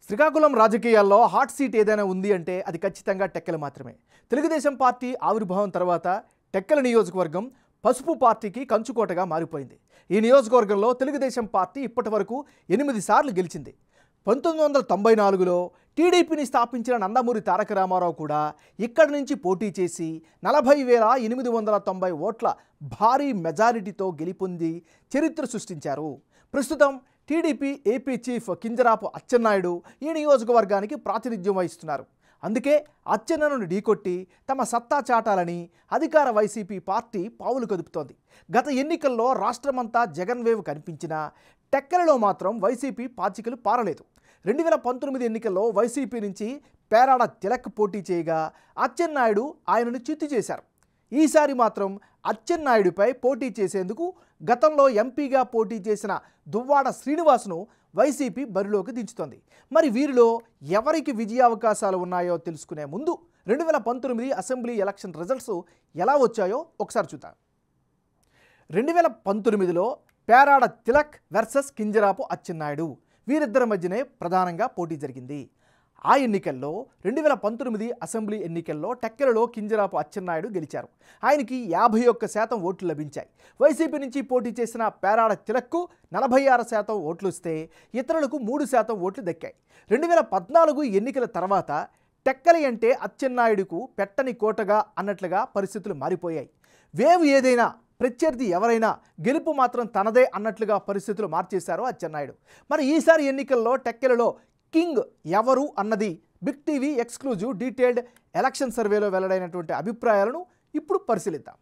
శ్రీకాకుళం రాజకీయాల్లో hot seat ఏదైనా ఉంది అంటే అది ఖచ్చితంగా టెక్కలు మాత్రమే. తెలుగుదేశం పార్టీ ఆవిర్భావం తర్వాత టెక్కల నియోజకవర్గం పసుపు పార్టీకి కంచుకోటగా మారిపోయింది. ఈ నియోజకవర్గంలో తెలుగుదేశం పార్టీ ఇప్పటివరకు 8 సార్లు గెలిచింది. 1994లో టీడీపీని స్థాపించిన నందమూరి తారక రామారావు కూడా ఇక్కడి నుంచి పోటీ చేసి 40,890 ఓట్ల భారీ మెజారిటీతో గెలుపొంది చరిత్ర సృష్టించారు. ప్రస్తుతం TDP AP chief Kinjarapu Atchannaidu ఈ నియోజకవర్గానికి ప్రాతినిధ్యం వహిస్తున్నారు. అందుకే అచ్చెన్నను ఢీకొట్టి తమ సత్తా చాటాలని అధికార వైసీపీ పార్టీ పావులు కదుపుతోంది. గత ఎన్నికల్లో రాష్ట్రమంతా జగన్ వేవ్ కనిపించినా టెక్కలలో మాత్రం వైసీపీ పాచికలు పారలేదు. 2019 ఎన్నికల్లో వైసీపీ నుంచి పేరాడ తిలక్ పోటీ చేయగా అచ్చెన్నాయుడు ఆయనను చిత్తు చేశారు. ఈసారి మాత్రం అచ్చెన్నాయుడిపై పోటీ చేసేందుకు గతంలో ఎంపీగా పోటీ చేసిన దువ్వాడ శ్రీనివాస్ను వైసీపీ బరిలోకి దించుతోంది. మరి వీరిలో ఎవరికి విజయావకాశాలు ఉన్నాయో తెలుసుకునే ముందు 2019 అసెంబ్లీ ఎలక్షన్ రిజల్ట్స్ ఎలా వచ్చాయో ఒకసారి చూద్దాం. 2019లో పేరాడ తిలక్ వర్సెస్ కింజరాపు అచ్చెన్నాయుడు వీరిద్దరి మధ్యనే ప్రధానంగా పోటీ జరిగింది. ఆ ఎన్నికల్లో 2019 అసెంబ్లీ ఎన్నికల్లో టెక్కలలో కింజరాపు అచ్చెన్నాయుడు గెలిచారు. ఆయనకి 51% ఓట్లు లభించాయి. వైసీపీ నుంచి పోటీ చేసిన పేరాడ తిలక్కు 46% ఓట్లు వస్తే ఇతరులకు 3% ఓట్లు దక్కాయి. 2014 ఎన్నికల తర్వాత టెక్కలి అంటే అచ్చెన్నాయుడుకు పెట్టని కోటగా అన్నట్లుగా పరిస్థితులు మారిపోయాయి. వేవ్ ఏదైనా ప్రత్యర్థి ఎవరైనా గెలుపు మాత్రం తనదే అన్నట్లుగా పరిస్థితులు మార్చేశారు అచ్చెన్నాయుడు. మరి ఈసారి ఎన్నికల్లో టెక్కలలో కింగ్ ఎవరు అన్నది big TV exclusive detailed election సర్వేలో వెల్లడైనటువంటి అభిప్రాయాలను ఇప్పుడు పరిశీలిద్దాం.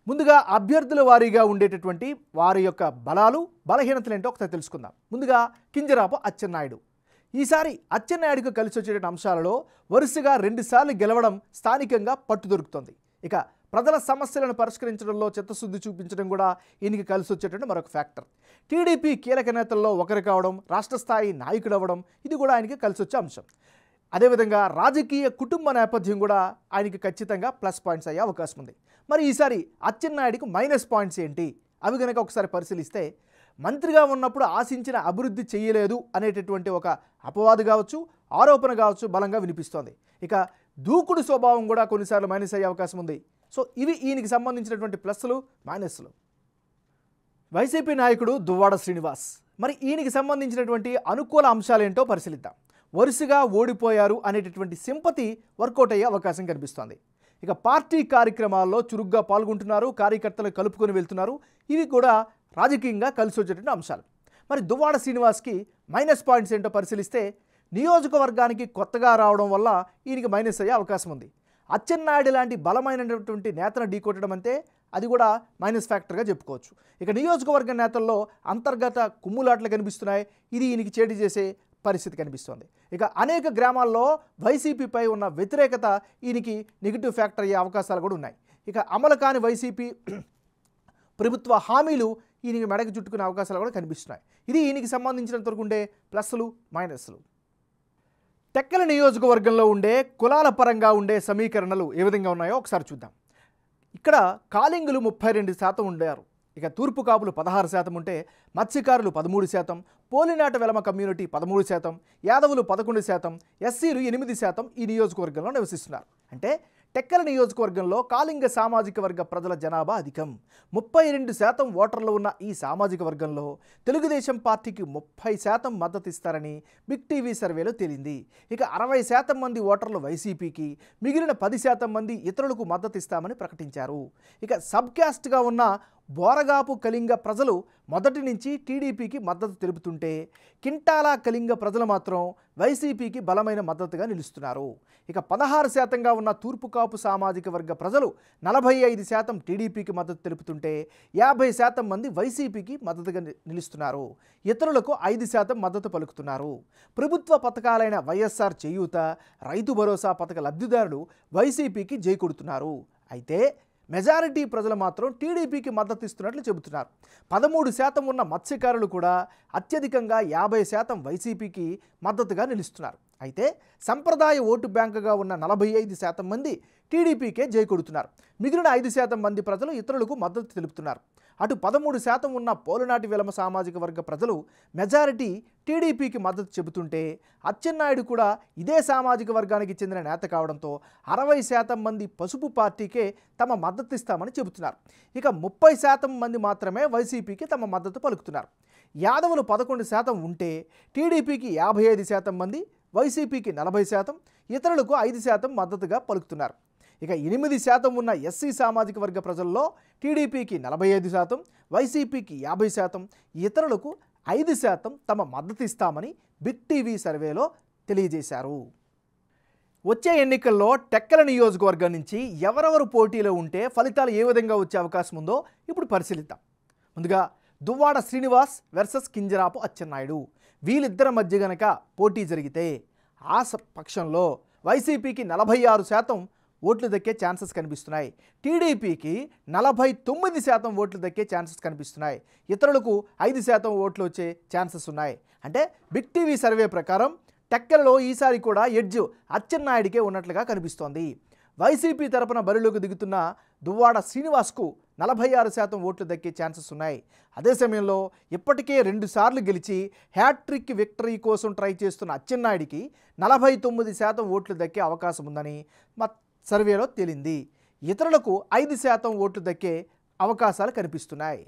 ముందుగా అభ్యర్థుల వారీగా ఉండేటటువంటి వారి యొక్క బలాలు బలహీనతలు ఏంటో ఒకసారి తెలుసుకుందాం. ముందుగా కింజరాపు అచ్చెన్నాయుడు. ఈసారి అచ్చెన్నాయుడుకు కలిసి వచ్చేటువంటి అంశాలలో వరుసగా 2 సార్లు గెలవడం స్థానికంగా పట్టు దొరుకుతుంది. ఇక ప్రజల సమస్యలను పరిష్కరించడంలో చిత్తశుద్ధి చూపించడం కూడా ఈయనకి కలిసి వచ్చేటువంటి మరొక ఫ్యాక్టర్. టీడీపీ కీలక నేతల్లో ఒకరు కావడం, రాష్ట్ర స్థాయి నాయకుడు అవ్వడం ఇది కూడా ఆయనకి కలిసి వచ్చే అంశం. అదేవిధంగా రాజకీయ కుటుంబ నేపథ్యం కూడా ఆయనకి ఖచ్చితంగా ప్లస్ పాయింట్స్ అయ్యే అవకాశం ఉంది. మరి ఈసారి అచ్చెన్నాయుడికి మైనస్ పాయింట్స్ ఏంటి అవి కనుక ఒకసారి పరిశీలిస్తే, మంత్రిగా ఉన్నప్పుడు ఆశించిన అభివృద్ధి చేయలేదు అనేటటువంటి ఒక అపవాదు కావచ్చు, ఆరోపణ కావచ్చు బలంగా వినిపిస్తోంది. ఇక దూకుడు స్వభావం కూడా కొన్నిసార్లు మైనస్ అయ్యే అవకాశం ఉంది. సో ఇవి ఈయనకి సంబంధించినటువంటి ప్లస్లు మైనస్లు. వైసీపీ నాయకుడు దువ్వాడ శ్రీనివాస్. మరి ఈయనకి సంబంధించినటువంటి అనుకూల అంశాలు ఏంటో పరిశీలిద్దాం. వరుసగా ఓడిపోయారు అనేటటువంటి సింపతి వర్కౌట్ అయ్యే అవకాశం కనిపిస్తోంది. ఇక పార్టీ కార్యక్రమాల్లో చురుగ్గా పాల్గొంటున్నారు, కార్యకర్తలు కలుపుకొని వెళ్తున్నారు. ఇవి కూడా రాజకీయంగా కలిసి వచ్చేటువంటి అంశాలు. మరి దువ్వాడ శ్రీనివాస్కి మైనస్ పాయింట్స్ ఏంటో పరిశీలిస్తే, నియోజకవర్గానికి కొత్తగా రావడం వల్ల ఈయనకి మైనస్ అయ్యే అవకాశం ఉంది. అచ్చెన్నాయుడు లాంటి బలమైనటువంటి నేతను ఢీకొట్టడం అంటే అది కూడా మైనస్ ఫ్యాక్టర్గా చెప్పుకోవచ్చు. ఇక నియోజకవర్గ నేతల్లో అంతర్గత కుమ్ములాట్లు కనిపిస్తున్నాయి. ఇది ఈయనకి చేటు చేసే పరిస్థితి కనిపిస్తోంది. ఇక అనేక గ్రామాల్లో వైసీపీపై ఉన్న వ్యతిరేకత ఈయనకి నెగిటివ్ ఫ్యాక్టర్ అయ్యే అవకాశాలు కూడా ఉన్నాయి. ఇక అమలు కాని వైసీపీ ప్రభుత్వ హామీలు ఈయనకి మెడకు చుట్టుకునే అవకాశాలు కూడా కనిపిస్తున్నాయి. ఇది ఈయనకి సంబంధించినంత వరకు ఉండే ప్లస్లు మైనస్లు. టెక్కల నియోజకవర్గంలో ఉండే కులాల పరంగా ఉండే సమీకరణలు ఏ విధంగా ఉన్నాయో ఒకసారి చూద్దాం. ఇక్కడ కాలింగులు 32% ఉండారు. ఇక తూర్పు కాపులు 16% ఉంటే మత్స్యకారులు 13%, పోలినాట వెలమ కమ్యూనిటీ 13%, యాదవులు 11%, ఎస్సీలు 8% ఈ నియోజకవర్గంలో నివసిస్తున్నారు. అంటే టెక్కల నియోజకవర్గంలో కాలింగ సామాజిక వర్గ ప్రజల జనాభా అధికం. 32% ఓటర్లు ఉన్న ఈ సామాజిక వర్గంలో తెలుగుదేశం పార్టీకి 30% మద్దతు ఇస్తారని బిగ్ టీవీ సర్వేలో తేలింది. ఇక 60% మంది ఓటర్లు వైసీపీకి, మిగిలిన 10% మంది ఇతరులకు మద్దతు ఇస్తామని ప్రకటించారు. ఇక సబ్ క్యాస్ట్గా ఉన్న బోరగాపు కళింగ ప్రజలు మొదటి నుంచి టీడీపీకి మద్దతు తెలుపుతుంటే, కింటాల కళింగ ప్రజలు మాత్రం వైసీపీకి బలమైన మద్దతుగా నిలుస్తున్నారు. ఇక 16%గా ఉన్న తూర్పు కాపు సామాజిక వర్గ ప్రజలు 45% టీడీపీకి మద్దతు తెలుపుతుంటే 50% మంది వైసీపీకి మద్దతుగా నిలుస్తున్నారు. ఇతరులకు 5% మద్దతు పలుకుతున్నారు. ప్రభుత్వ పథకాలైన వైఎస్ఆర్ చేయూత, రైతు భరోసా పథక లబ్ధిదారులు వైసీపీకి జై కొడుతున్నారు. అయితే మెజారిటీ ప్రజలు మాత్రం టీడీపీకి మద్దతు ఇస్తున్నట్లు చెబుతున్నారు. 13% ఉన్న మత్స్యకారులు కూడా అత్యధికంగా 50% వైసీపీకి మద్దతుగా నిలుస్తున్నారు. అయితే సంప్రదాయ ఓటు బ్యాంకుగా ఉన్న 45% మంది టీడీపీకే జై కొడుతున్నారు. మిగిలిన 5% మంది ప్రజలు ఇతరులకు మద్దతు తెలుపుతున్నారు. అటు 13% ఉన్న పోలునాటి విలమ సామాజిక వర్గ ప్రజలు మెజారిటీ టీడీపీకి మద్దతు చెబుతుంటే అచ్చెన్నాయుడు కూడా ఇదే సామాజిక వర్గానికి చెందిన నేత కావడంతో 60% మంది పసుపు పార్టీకే తమ మద్దతు ఇస్తామని చెబుతున్నారు. ఇక 30% మంది మాత్రమే వైసీపీకి తమ మద్దతు పలుకుతున్నారు. యాదవులు 11% ఉంటే టీడీపీకి 55% మంది, వైసీపీకి 40%, ఇతరులకు 5% మద్దతుగా పలుకుతున్నారు. ఇక 8% ఉన్న ఎస్సీ సామాజిక వర్గ ప్రజల్లో టీడీపీకి 45%, వైసీపీకి 50%, ఇతరులకు 5% తమ మద్దతు ఇస్తామని బిగ్ టీవీ సర్వేలో తెలియజేశారు. వచ్చే ఎన్నికల్లో టెక్కల నియోజకవర్గం నుంచి ఎవరెవరు పోటీలో ఉంటే ఫలితాలు ఏ విధంగా వచ్చే అవకాశం ఉందో ఇప్పుడు పరిశీలిద్దాం. ముందుగా దువ్వాడ శ్రీనివాస్ వర్సెస్ కింజరాపు అచ్చెన్నాయుడు. వీళ్ళిద్దరి మధ్య గనక పోటీ జరిగితే ఆ పక్షంలో వైసీపీకి 46% ఓట్లు దక్కే ఛాన్సెస్ కనిపిస్తున్నాయి. టీడీపీకి 49% ఓట్లు దక్కే ఛాన్సెస్ కనిపిస్తున్నాయి. ఇతరులకు 5% ఓట్లు వచ్చే ఛాన్సెస్ ఉన్నాయి. అంటే బిగ్ టీవీ సర్వే ప్రకారం టెక్కలలో ఈసారి కూడా ఎడ్జ్ అచ్చెన్నాయుడికే ఉన్నట్లుగా కనిపిస్తోంది. వైసీపీ తరపున బరిలోకి దిగుతున్న దువ్వాడ శ్రీనివాస్కు 46% ఓట్లు దక్కే ఛాన్సెస్ ఉన్నాయి. అదే సమయంలో ఇప్పటికే 2 సార్లు గెలిచి హ్యాట్రిక్ విక్టరీ కోసం ట్రై చేస్తున్న అచ్చెన్నాయుడికి 49% ఓట్లు దక్కే అవకాశం ఉందని మా సర్వేలో తేలింది. ఇతరులకు 5% ఓట్లు దక్కే అవకాశాలు కనిపిస్తున్నాయి.